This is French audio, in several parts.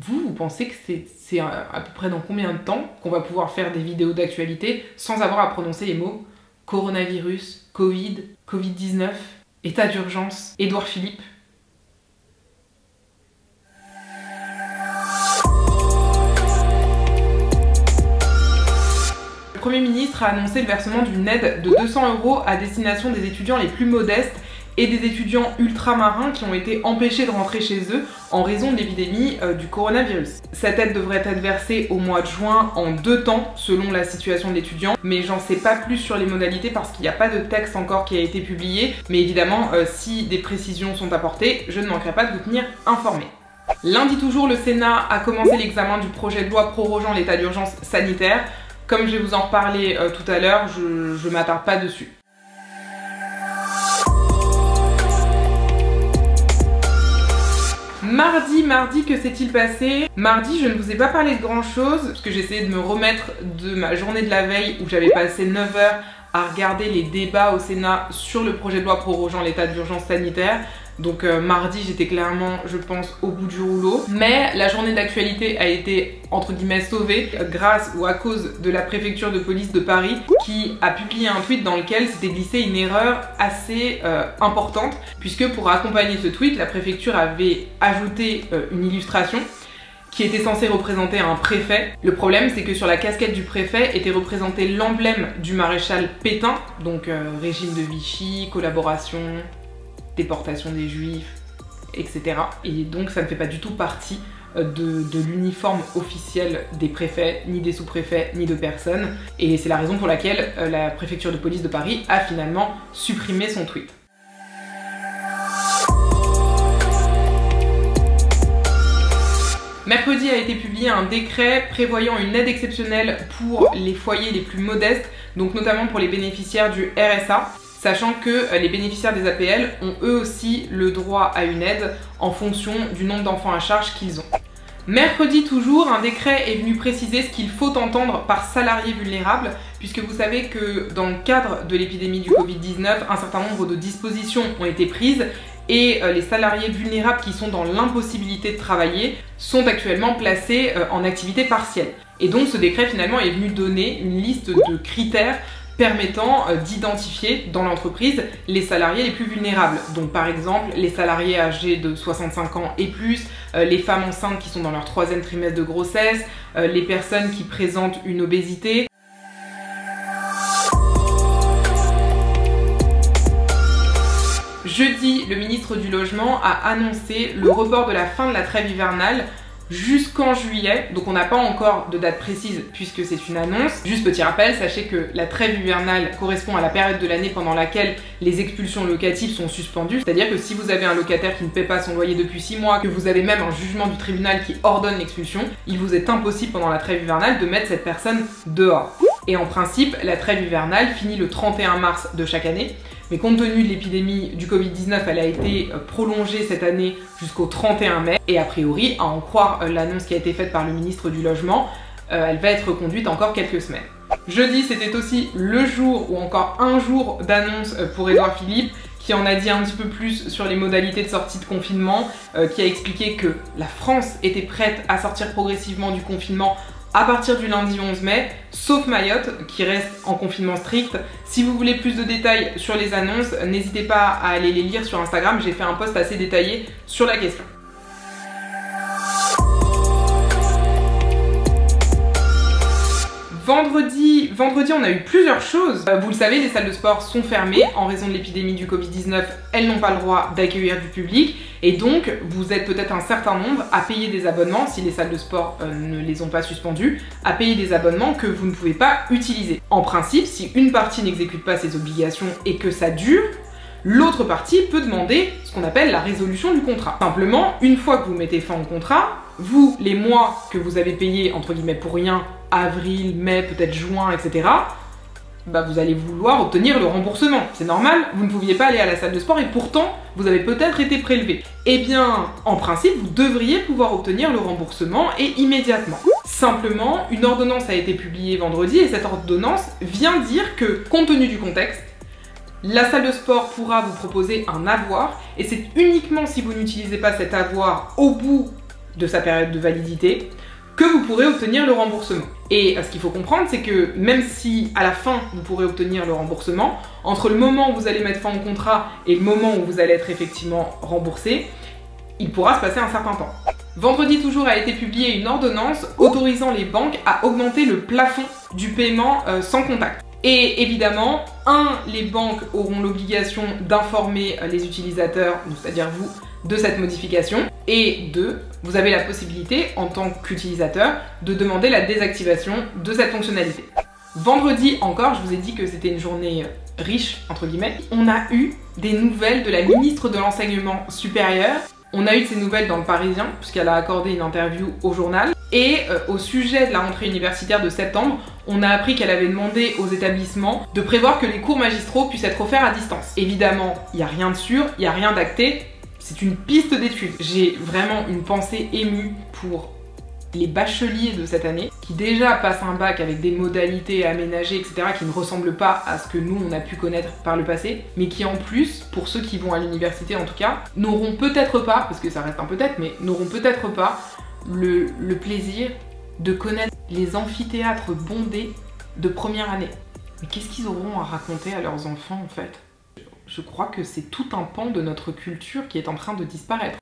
Vous pensez que c'est à peu près dans combien de temps qu'on va pouvoir faire des vidéos d'actualité sans avoir à prononcer les mots coronavirus, Covid, Covid-19, état d'urgence, Édouard Philippe? Le Premier ministre a annoncé le versement d'une aide de 200 € à destination des étudiants les plus modestes et des étudiants ultramarins qui ont été empêchés de rentrer chez eux en raison de l'épidémie du coronavirus. Cette aide devrait être versée au mois de juin en 2 temps selon la situation de l'étudiant, mais j'en sais pas plus sur les modalités parce qu'il n'y a pas de texte encore qui a été publié, mais évidemment si des précisions sont apportées, je ne manquerai pas de vous tenir informé. Lundi toujours, le Sénat a commencé l'examen du projet de loi prorogeant l'état d'urgence sanitaire. Comme je vais vous en reparler tout à l'heure, je m'attarde pas dessus. Mardi, que s'est-il passé? Mardi, je ne vous ai pas parlé de grand chose, parce que j'essayais de me remettre de ma journée de la veille où j'avais passé 9 heures à regarder les débats au Sénat sur le projet de loi prorogeant l'état d'urgence sanitaire. Donc mardi, j'étais clairement, je pense, au bout du rouleau. Mais la journée d'actualité a été, entre guillemets, sauvée grâce ou à cause de la préfecture de police de Paris qui a publié un tweet dans lequel s'était glissée une erreur assez importante, puisque pour accompagner ce tweet, la préfecture avait ajouté une illustration qui était censée représenter un préfet. Le problème, c'est que sur la casquette du préfet était représenté l'emblème du maréchal Pétain, donc régime de Vichy, collaboration, déportation des juifs, etc. Et donc ça ne fait pas du tout partie de l'uniforme officiel des préfets, ni des sous-préfets, ni de personne. Et c'est la raison pour laquelle la préfecture de police de Paris a finalement supprimé son tweet. Mercredi a été publié un décret prévoyant une aide exceptionnelle pour les foyers les plus modestes, donc notamment pour les bénéficiaires du RSA, sachant que les bénéficiaires des APL ont eux aussi le droit à une aide en fonction du nombre d'enfants à charge qu'ils ont. Mercredi toujours, un décret est venu préciser ce qu'il faut entendre par salarié vulnérable, puisque vous savez que dans le cadre de l'épidémie du Covid-19, un certain nombre de dispositions ont été prises et les salariés vulnérables qui sont dans l'impossibilité de travailler sont actuellement placés en activité partielle. Et donc ce décret finalement est venu donner une liste de critères permettant d'identifier dans l'entreprise les salariés les plus vulnérables. Donc par exemple les salariés âgés de 65 ans et plus, les femmes enceintes qui sont dans leur 3e trimestre de grossesse, les personnes qui présentent une obésité. Jeudi, le ministre du Logement a annoncé le report de la fin de la trêve hivernale jusqu'en juillet, donc on n'a pas encore de date précise puisque c'est une annonce. Juste petit rappel, sachez que la trêve hivernale correspond à la période de l'année pendant laquelle les expulsions locatives sont suspendues, c'est-à-dire que si vous avez un locataire qui ne paie pas son loyer depuis 6 mois, que vous avez même un jugement du tribunal qui ordonne l'expulsion, il vous est impossible pendant la trêve hivernale de mettre cette personne dehors. Et en principe, la trêve hivernale finit le 31 mars de chaque année. Mais compte tenu de l'épidémie du Covid-19, elle a été prolongée cette année jusqu'au 31 mai. Et a priori, à en croire l'annonce qui a été faite par le ministre du Logement, elle va être reconduite encore quelques semaines. Jeudi, c'était aussi le jour ou encore un jour d'annonce pour Édouard Philippe, qui en a dit un petit peu plus sur les modalités de sortie de confinement, qui a expliqué que la France était prête à sortir progressivement du confinement à partir du lundi 11 mai, sauf Mayotte, qui reste en confinement strict. Si vous voulez plus de détails sur les annonces, n'hésitez pas à aller les lire sur Instagram, j'ai fait un post assez détaillé sur la question. Vendredi, on a eu plusieurs choses. Vous le savez, les salles de sport sont fermées en raison de l'épidémie du Covid-19. Elles n'ont pas le droit d'accueillir du public. Et donc, vous êtes peut-être un certain nombre à payer des abonnements, si les salles de sport ne les ont pas suspendus, à payer des abonnements que vous ne pouvez pas utiliser. En principe, si une partie n'exécute pas ses obligations et que ça dure, l'autre partie peut demander ce qu'on appelle la résolution du contrat. Simplement, une fois que vous mettez fin au contrat, vous, les mois que vous avez payés, entre guillemets pour rien, avril, mai, peut-être juin, etc., bah vous allez vouloir obtenir le remboursement. C'est normal, vous ne pouviez pas aller à la salle de sport et pourtant, vous avez peut-être été prélevé. Eh bien, en principe, vous devriez pouvoir obtenir le remboursement et immédiatement. Simplement, une ordonnance a été publiée vendredi et cette ordonnance vient dire que, compte tenu du contexte, la salle de sport pourra vous proposer un avoir et c'est uniquement si vous n'utilisez pas cet avoir au bout de sa période de validité que vous pourrez obtenir le remboursement. Et ce qu'il faut comprendre, c'est que même si à la fin vous pourrez obtenir le remboursement, entre le moment où vous allez mettre fin au contrat et le moment où vous allez être effectivement remboursé, il pourra se passer un certain temps. Vendredi toujours a été publiée une ordonnance autorisant les banques à augmenter le plafond du paiement sans contact. Et évidemment, les banques auront l'obligation d'informer les utilisateurs, c'est-à-dire vous, de cette modification. Et 2, vous avez la possibilité, en tant qu'utilisateur, de demander la désactivation de cette fonctionnalité. Vendredi encore, je vous ai dit que c'était une journée riche, entre guillemets. On a eu des nouvelles de la ministre de l'Enseignement supérieur. On a eu de ces nouvelles dans le Parisien, puisqu'elle a accordé une interview au journal. Et au sujet de la rentrée universitaire de septembre, on a appris qu'elle avait demandé aux établissements de prévoir que les cours magistraux puissent être offerts à distance. Évidemment, il n'y a rien de sûr, il n'y a rien d'acté, c'est une piste d'étude. J'ai vraiment une pensée émue pour les bacheliers de cette année, qui déjà passent un bac avec des modalités aménagées, etc., qui ne ressemblent pas à ce que nous, on a pu connaître par le passé, mais qui en plus, pour ceux qui vont à l'université en tout cas, n'auront peut-être pas, parce que ça reste un peut-être, mais n'auront peut-être pas le plaisir de connaître les amphithéâtres bondés de première année. Mais qu'est-ce qu'ils auront à raconter à leurs enfants en fait? Je crois que c'est tout un pan de notre culture qui est en train de disparaître.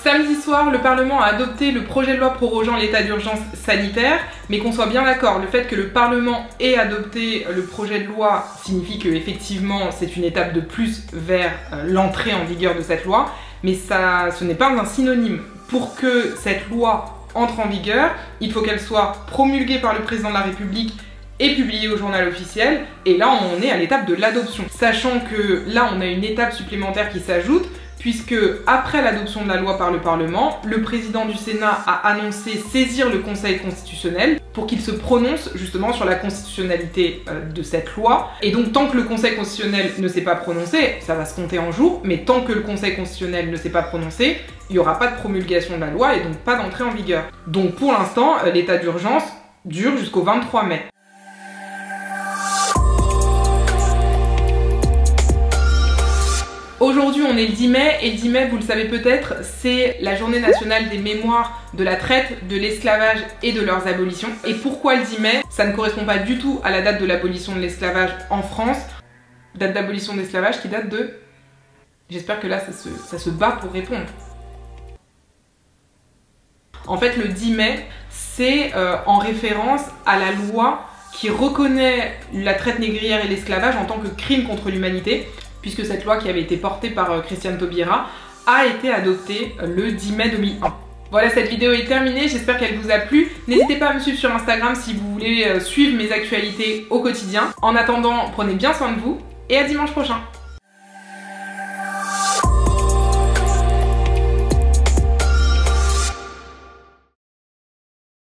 Samedi soir, le Parlement a adopté le projet de loi prorogeant l'état d'urgence sanitaire, mais qu'on soit bien d'accord, le fait que le Parlement ait adopté le projet de loi signifie que effectivement c'est une étape de plus vers l'entrée en vigueur de cette loi, mais ce n'est pas un synonyme. Pour que cette loi entre en vigueur, il faut qu'elle soit promulguée par le président de la République et publiée au journal officiel, et là on est à l'étape de l'adoption. Sachant que là on a une étape supplémentaire qui s'ajoute, puisque après l'adoption de la loi par le Parlement, le président du Sénat a annoncé saisir le Conseil constitutionnel pour qu'il se prononce justement sur la constitutionnalité de cette loi. Et donc tant que le Conseil constitutionnel ne s'est pas prononcé, ça va se compter en jours, mais tant que le Conseil constitutionnel ne s'est pas prononcé, il n'y aura pas de promulgation de la loi et donc pas d'entrée en vigueur. Donc pour l'instant, l'état d'urgence dure jusqu'au 23 mai. Aujourd'hui, on est le 10 mai, et le 10 mai, vous le savez peut-être, c'est la journée nationale des mémoires de la traite, de l'esclavage et de leurs abolitions. Et pourquoi le 10 mai? Ça ne correspond pas du tout à la date de l'abolition de l'esclavage en France. Date d'abolition de l'esclavage qui date de... J'espère que là, ça se bat pour répondre. En fait, le 10 mai, c'est en référence à la loi qui reconnaît la traite négrière et l'esclavage en tant que crime contre l'humanité, puisque cette loi qui avait été portée par Christiane Taubira a été adoptée le 10 mai 2001. Voilà, cette vidéo est terminée, j'espère qu'elle vous a plu. N'hésitez pas à me suivre sur Instagram si vous voulez suivre mes actualités au quotidien. En attendant, prenez bien soin de vous et à dimanche prochain.